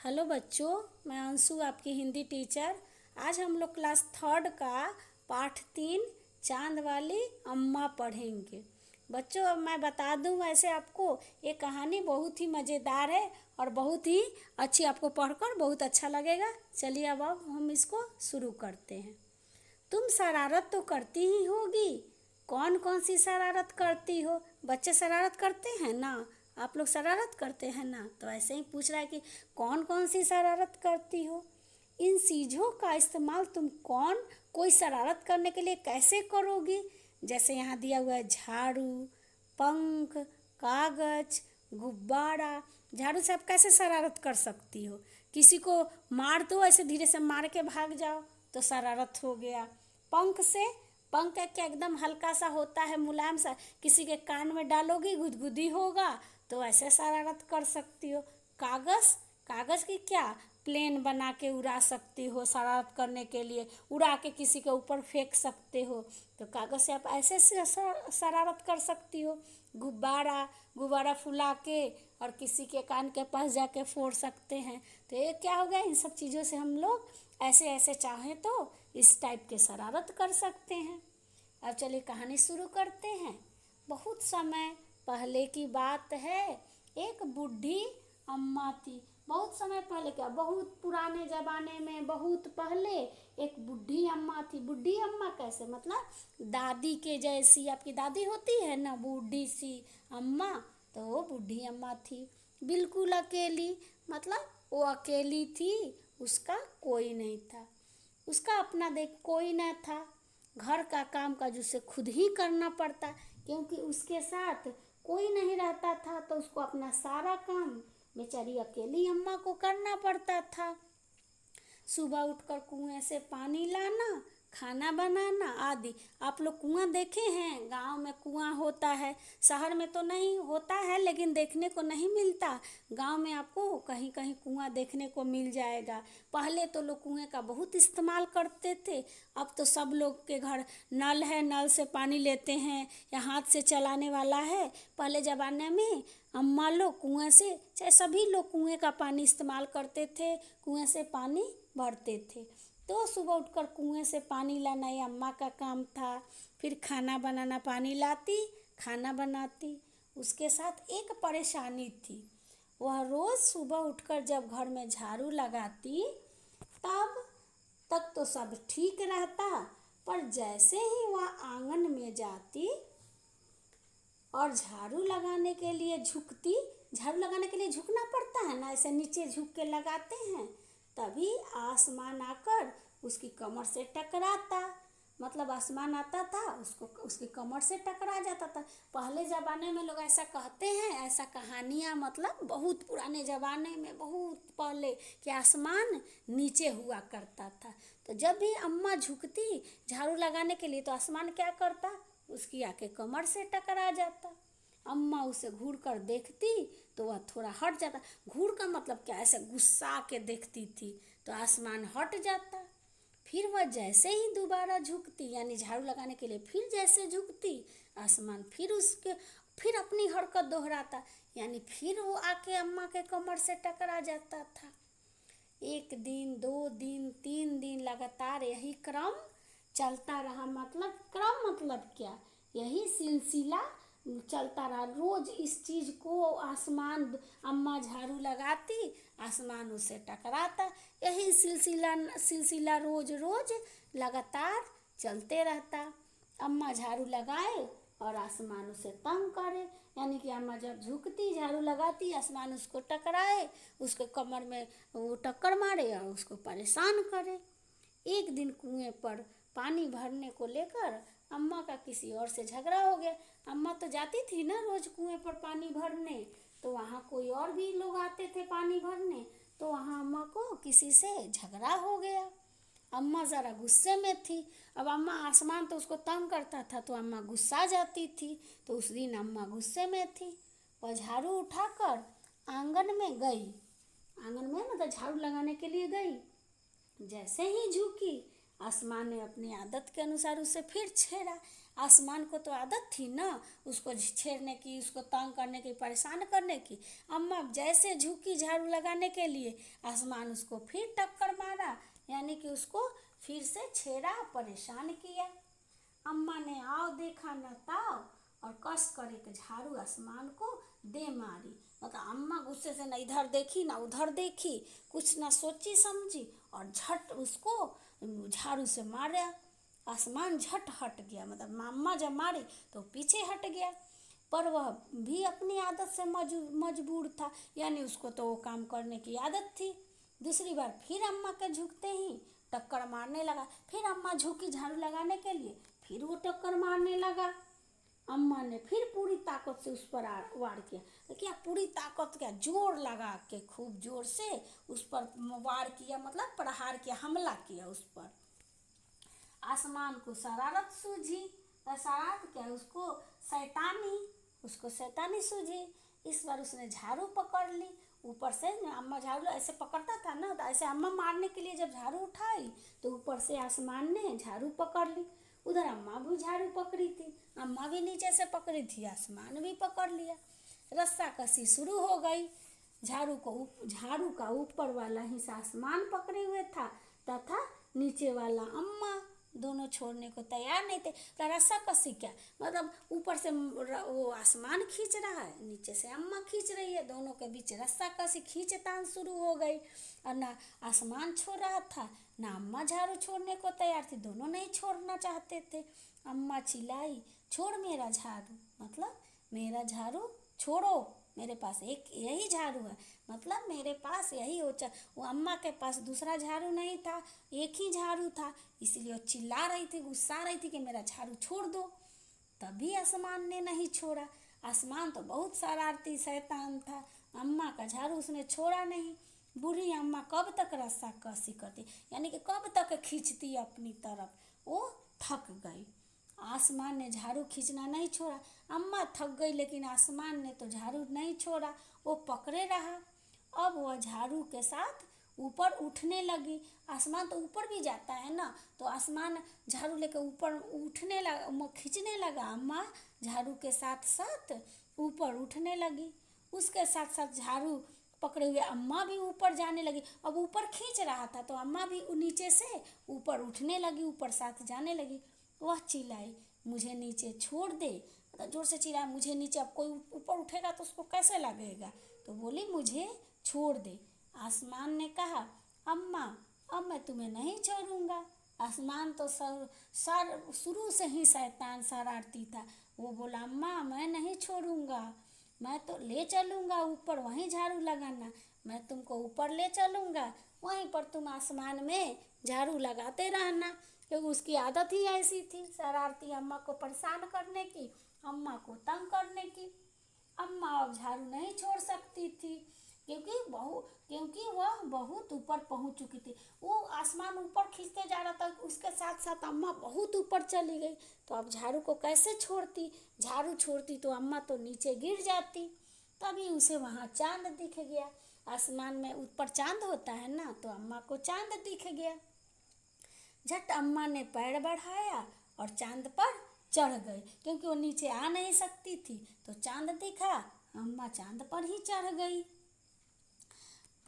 Hello बच्चों, मैं अंशु आपकी हिंदी टीचर। आज हम लोग क्लास थर्ड का पाठ 3 चांद वाली अम्मा पढ़ेंगे। बच्चों, अब मैं बता दूं, वैसे आपको ये कहानी बहुत ही मज़ेदार है और बहुत ही अच्छी, आपको पढ़कर बहुत अच्छा लगेगा। चलिए अब हम इसको शुरू करते हैं। तुम शरारत तो करती ही होगी। कौन कौन सी शरारत करती हो? बच्चे शरारत करते हैं ना? आप लोग शरारत करते हैं ना? तो ऐसे ही पूछ रहा है कि कौन कौन सी शरारत करती हो। इन चीज़ों का इस्तेमाल तुम कोई शरारत करने के लिए कैसे करोगी? जैसे यहाँ दिया हुआ है झाड़ू, पंख, कागज, गुब्बारा। झाड़ू से आप कैसे शरारत कर सकती हो? किसी को मार दो, ऐसे धीरे से मार के भाग जाओ तो शरारत हो गया। पंख से, पंख क्या एकदम हल्का सा होता है, मुलायम सा, किसी के कान में डालोगी गुदगुदी होगा तो ऐसे शरारत कर सकती हो। कागज, कागज की क्या प्लेन बना के उड़ा सकती हो शरारत करने के लिए, उड़ा के किसी के ऊपर फेंक सकते हो, तो कागज से आप ऐसे शरारत कर सकती हो। गुब्बारा, गुब्बारा फुला के और किसी के कान के पास जाके फोड़ सकते हैं। तो ये क्या हो गया, इन सब चीज़ों से हम लोग ऐसे ऐसे चाहें तो इस टाइप के शरारत कर सकते हैं। अब चलिए कहानी शुरू करते हैं। बहुत समय पहले की बात है, एक बूढ़ी अम्मा थी। बहुत समय पहले क्या, बहुत पुराने ज़माने में, बहुत पहले एक बूढ़ी अम्मा थी। बूढ़ी अम्मा कैसे, मतलब दादी के जैसी। आपकी दादी होती है ना बूढ़ी सी अम्मा, तो वो बूढ़ी अम्मा थी। बिल्कुल अकेली, मतलब वो अकेली थी, उसका कोई नहीं था। उसका अपना देख कोई न था। घर का काम काज उसे खुद ही करना पड़ता, क्योंकि उसके साथ कोई नहीं रहता था, तो उसको अपना सारा काम बेचारी अकेली अम्मा को करना पड़ता था। सुबह उठकर कुएं से पानी लाना, खाना बनाना आदि। आप लोग कुआं देखे हैं? गांव में कुआं होता है, शहर में तो नहीं होता है, लेकिन देखने को नहीं मिलता। गांव में आपको कहीं कहीं कुआं देखने को मिल जाएगा। पहले तो लोग कुएं का बहुत इस्तेमाल करते थे। अब तो सब लोग के घर नल है, नल से पानी लेते हैं या हाथ से चलाने वाला है। पहले ज़माने में अम्मा लोग कुएं से, चाहे सभी लोग कुएं का पानी इस्तेमाल करते थे, कुएं से पानी भरते थे। तो सुबह उठकर कुएं से पानी लाना ये अम्मा का काम था। फिर खाना बनाना, पानी लाती, खाना बनाती। उसके साथ एक परेशानी थी, वह रोज़ सुबह उठकर जब घर में झाड़ू लगाती तब तक तो सब ठीक रहता, पर जैसे ही वह आंगन में जाती और झाड़ू लगाने के लिए झुकती, झाड़ू लगाने के लिए झुकना पड़ता है ना, ऐसे नीचे झुक के लगाते हैं, तभी आसमान आकर उसकी कमर से टकराता। मतलब आसमान आता था, उसको उसकी कमर से टकरा जाता था। पहले ज़माने में लोग ऐसा कहते हैं, ऐसा कहानियाँ, मतलब बहुत पुराने ज़माने में, बहुत पहले, कि आसमान नीचे हुआ करता था। तो जब भी अम्मा झुकती झाड़ू लगाने के लिए, तो आसमान क्या करता, उसकी आके कमर से टकरा जाता। अम्मा उसे घूर कर देखती तो वह थोड़ा हट जाता। घूर का मतलब क्या, ऐसे गुस्सा के देखती थी तो आसमान हट जाता। फिर वह जैसे ही दोबारा झुकती, यानी झाड़ू लगाने के लिए फिर जैसे झुकती, आसमान फिर अपनी हरकत दोहराता, यानी फिर वो आके अम्मा के कमर से टकरा जाता था। एक दिन, 2 दिन, 3 दिन लगातार यही क्रम चलता रहा। मतलब क्रम मतलब क्या, यही सिलसिला चलता रहा। रोज इस चीज़ को आसमान, अम्मा झाड़ू लगाती, आसमान उसे टकराता। यही सिलसिला सिलसिला रोज रोज लगातार चलते रहता। अम्मा झाड़ू लगाए और आसमान उसे तंग करे, यानी कि अम्मा जब झुकती झाड़ू लगाती, आसमान उसको टकराए, उसके कमर में वो टक्कर मारे और उसको परेशान करे। एक दिन कुएं पर पानी भरने को लेकर अम्मा का किसी और से झगड़ा हो गया। अम्मा तो जाती थी ना रोज कुएं पर पानी भरने, तो वहाँ कोई और भी लोग आते थे पानी भरने, तो वहाँ अम्मा को किसी से झगड़ा हो गया। अम्मा ज़रा गुस्से में थी। अब अम्मा, आसमान तो उसको तंग करता था तो अम्मा गुस्सा जाती थी, तो उस दिन अम्मा गुस्से में थी। वह झाड़ू उठाकर आंगन में गई, आंगन में मतलब झाड़ू लगाने के लिए गई। जैसे ही झुकी, आसमान ने अपनी आदत के अनुसार उसे फिर छेड़ा। आसमान को तो आदत थी ना उसको छेड़ने की, उसको तंग करने की, परेशान करने की। अम्मा जैसे झुकी झाड़ू लगाने के लिए, आसमान उसको फिर टक्कर मारा, यानी कि उसको फिर से छेड़ा, परेशान किया। अम्मा ने आओ देखा न ताव, और कस कर एक झाड़ू आसमान को दे मारी। मतलब अम्मा गुस्से से न इधर देखी ना उधर देखी, कुछ ना सोची समझी, और झट उसको झाड़ू से मारा। आसमान झट हट गया, मतलब अम्मा जब मारी तो पीछे हट गया। पर वह भी अपनी आदत से मजबूर था, यानी उसको तो वो काम करने की आदत थी। दूसरी बार फिर अम्मा के झुकते ही टक्कर मारने लगा। फिर अम्मा झुकी झाड़ू लगाने के लिए, फिर वो टक्कर मारने लगा। अम्मा ने फिर पूरी ताकत से उस पर वार किया। तो क्या पूरी ताकत, क्या जोर लगा के खूब जोर से उस पर वार किया, मतलब प्रहार किया, हमला किया उस पर। आसमान को शरारत सूझी, शरारत क्या उसको शैतानी, उसको शैतानी सूझी। इस बार उसने झाड़ू पकड़ ली ऊपर से। अम्मा झाड़ू ऐसे पकड़ता था ना, तो ऐसे अम्मा मारने के लिए जब झाड़ू उठाई तो ऊपर से आसमान ने झाड़ू पकड़ ली। उधर अम्मा भी झाड़ू पकड़ी थी, अम्मा भी नीचे से पकड़ी थी, आसमान भी पकड़ लिया। रस्साकसी शुरू हो गई। झाड़ू का ऊपर वाला हिस्सा आसमान पकड़े हुए था तथा नीचे वाला अम्मा, दोनों छोड़ने को तैयार नहीं थे। तो रस्साकसी क्या, मतलब ऊपर से वो आसमान खींच रहा है, नीचे से अम्मा खींच रही है, दोनों के बीच रस्साकसी खींचतान शुरू हो गई। और ना आसमान छोड़ रहा था, ना अम्मा झाड़ू छोड़ने को तैयार थी, दोनों नहीं छोड़ना चाहते थे। अम्मा चिल्लाई, छोड़ मेरा झाड़ू, मतलब मेरा झाड़ू छोड़ो, मेरे पास एक यही झाड़ू है, मतलब मेरे पास यही हो। वो अम्मा के पास दूसरा झाड़ू नहीं था, एक ही झाड़ू था, इसलिए वो चिल्ला रही थी, गुस्सा रही थी कि मेरा झाड़ू छोड़ दो। तभी आसमान ने नहीं छोड़ा। आसमान तो बहुत शरारती शैतान था, अम्मा का झाड़ू उसने छोड़ा नहीं। बूढ़ी अम्मा कब तक रस्साकसी करती, यानी कि कब तक खींचती अपनी तरफ, वो थक गई। आसमान ने झाड़ू खींचना नहीं छोड़ा। अम्मा थक गई, लेकिन आसमान ने तो झाड़ू नहीं छोड़ा, वो पकड़े रहा। अब वह झाड़ू के साथ ऊपर उठने लगी। आसमान तो ऊपर भी जाता है ना, तो आसमान झाड़ू लेकर ऊपर उठने लगा, खींचने लगा। अम्मा झाड़ू के साथ साथ ऊपर उठने लगी, उसके साथ साथ झाड़ू पकड़े हुए अम्मा भी ऊपर जाने लगी। अब ऊपर खींच रहा था तो अम्मा भी नीचे से ऊपर उठने लगी, ऊपर साथ जाने लगी। वह चिल्लाई, मुझे नीचे छोड़ दे, मतलब जोर से चिल्लाया, मुझे नीचे। अब कोई ऊपर उठेगा तो उसको कैसे लगेगा, तो बोली मुझे छोड़ दे। आसमान ने कहा, अम्मा अब मैं तुम्हें नहीं छोड़ूंगा। आसमान तो शुरू से ही शैतान शरारती था। वो बोला, अम्मा मैं नहीं छोड़ूंगा, मैं तो ले चलूंगा ऊपर, वहीं झाड़ू लगाना, मैं तुमको ऊपर ले चलूंगा, वहीं पर तुम आसमान में झाड़ू लगाते रहना। क्योंकि उसकी आदत ही ऐसी थी, शरारती, अम्मा को परेशान करने की, अम्मा को तंग करने की। अम्मा अब झाड़ू नहीं छोड़ सकती थी, क्योंकि वह बहुत ऊपर पहुंच चुकी थी। वो आसमान ऊपर खींचते जा रहा था, उसके साथ साथ अम्मा बहुत ऊपर चली गई। तो अब झाड़ू को कैसे छोड़ती, झाड़ू छोड़ती तो अम्मा तो नीचे गिर जाती। तभी उसे वहाँ चांद दिख गया। आसमान में ऊपर चांद होता है ना, तो अम्मा को चांद दिख गया। झट अम्मा ने पैर बढ़ाया और चांद पर चढ़ गई, क्योंकि वो नीचे आ नहीं सकती थी। तो चांद दिखा, अम्मा चांद पर ही चढ़ गई,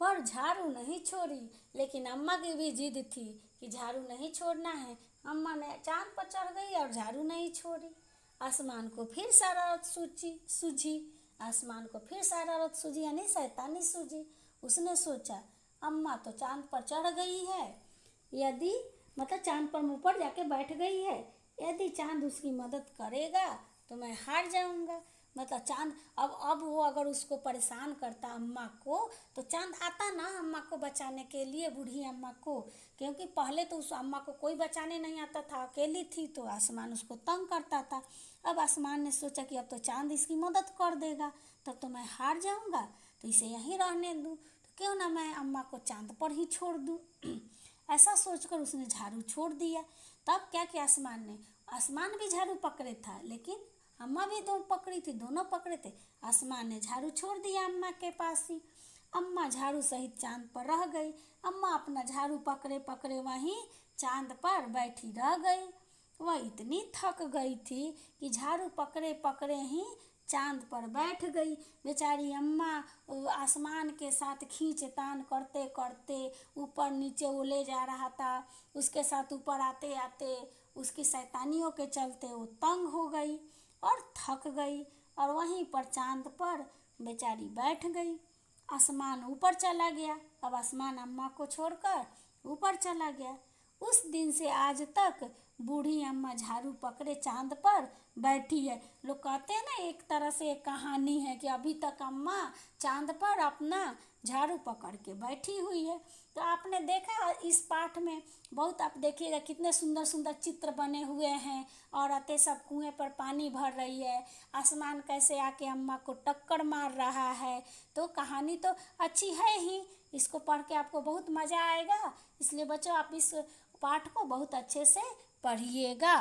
पर झाड़ू नहीं छोड़ी। लेकिन अम्मा की भी जिद थी कि झाड़ू नहीं छोड़ना है। अम्मा ने चांद पर चढ़ गई और झाड़ू नहीं छोड़ी। आसमान को फिर शरारत सूझी, आसमान को फिर शरारत सूझी, यानी शैतानी सूझी। उसने सोचा, अम्मा तो चांद पर चढ़ गई है, यदि मतलब चांद पर ऊपर जाके बैठ गई है, यदि चांद उसकी मदद करेगा तो मैं हार जाऊंगा। मतलब चांद अब वो अगर उसको परेशान करता अम्मा को, तो चांद आता ना अम्मा को बचाने के लिए, बूढ़ी अम्मा को। क्योंकि पहले तो उस अम्मा को कोई बचाने नहीं आता था, अकेली थी, तो आसमान उसको तंग करता था। अब आसमान ने सोचा कि अब तो चांद इसकी मदद कर देगा, तब तो मैं हार जाऊंगा, तो इसे यहीं रहने दूँ, तो क्यों ना मैं अम्मा को चांद पर ही छोड़ दूँ। ऐसा सोचकर उसने झाड़ू छोड़ दिया। तब क्या किया आसमान भी झाड़ू पकड़े था, लेकिन अम्मा भी दो पकड़ी थी, दोनों पकड़े थे। आसमान ने झाड़ू छोड़ दिया अम्मा के पास ही। अम्मा झाड़ू सहित चांद पर रह गई। अम्मा अपना झाड़ू पकड़े पकड़े वहीं चांद पर बैठी रह गई। वह इतनी थक गई थी कि झाड़ू पकड़े पकड़े ही चांद पर बैठ गई। बेचारी अम्मा आसमान के साथ खींचतान करते करते ऊपर नीचे वो ले जा रहा था। उसके साथ ऊपर आते आते उसकी शैतानियों के चलते वो तंग हो गई और थक गई और वहीं पर चांद पर बेचारी बैठ गई। आसमान ऊपर चला गया। अब आसमान अम्मा को छोड़कर ऊपर चला गया। उस दिन से आज तक बूढ़ी अम्मा झाड़ू पकड़े चांद पर बैठी है। लोग कहते हैं ना, एक तरह से एक कहानी है कि अभी तक अम्मा चांद पर अपना झाड़ू पकड़ के बैठी हुई है। तो आपने देखा इस पाठ में बहुत, आप देखिएगा कितने सुंदर सुंदर चित्र बने हुए हैं। औरतें सब कुएं पर पानी भर रही है, आसमान कैसे आके अम्मा को टक्कर मार रहा है। तो कहानी तो अच्छी है ही, इसको पढ़ के आपको बहुत मज़ा आएगा। इसलिए बच्चों आप इस पाठ को बहुत अच्छे से पढ़िएगा।